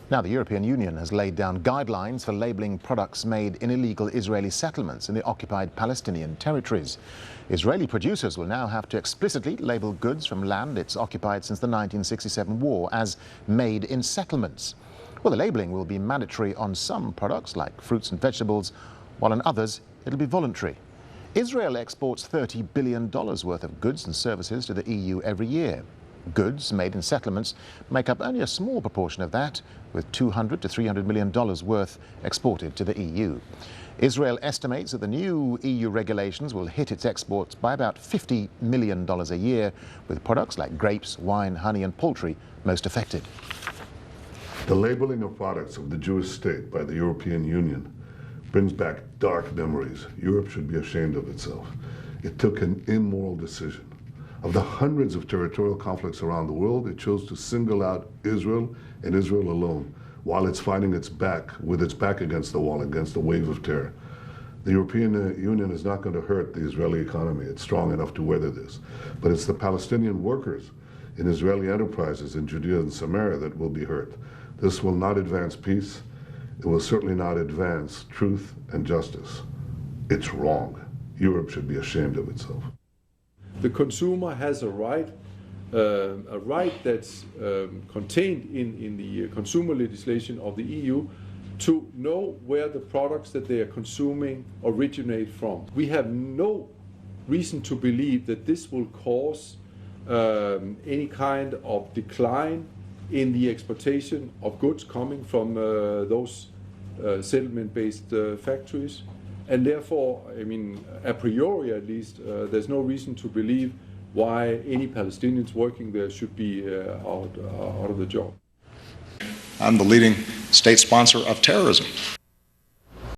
Now, the European Union has laid down guidelines for labelling products made in illegal Israeli settlements in the occupied Palestinian territories. Israeli producers will now have to explicitly label goods from land it's occupied since the 1967 war as made in settlements. Well, the labelling will be mandatory on some products like fruits and vegetables, while on others it'll be voluntary. Israel exports $30 billion worth of goods and services to the EU every year. Goods made in settlements make up only a small proportion of that, with $200 to $300 million worth exported to the EU. Israel estimates that the new EU regulations will hit its exports by about $50 million a year, with products like grapes, wine, honey and poultry most affected. The labeling of products of the Jewish state by the European Union brings back dark memories. Europe should be ashamed of itself. It took an immoral decision. Of the hundreds of territorial conflicts around the world, it chose to single out Israel and Israel alone, while it's fighting its back against the wall, against the wave of terror. The European Union is not going to hurt the Israeli economy. It's strong enough to weather this. But it's the Palestinian workers in Israeli enterprises in Judea and Samaria that will be hurt. This will not advance peace. It will certainly not advance truth and justice. It's wrong. Europe should be ashamed of itself. The consumer has a right that's contained in the consumer legislation of the EU to know where the products that they are consuming originate from. We have no reason to believe that this will cause any kind of decline in the exportation of goods coming from those settlement-based factories. And therefore, I mean, a priori at least, there's no reason to believe why any Palestinians working there should be out of the job. I'm the leading state sponsor of terrorism.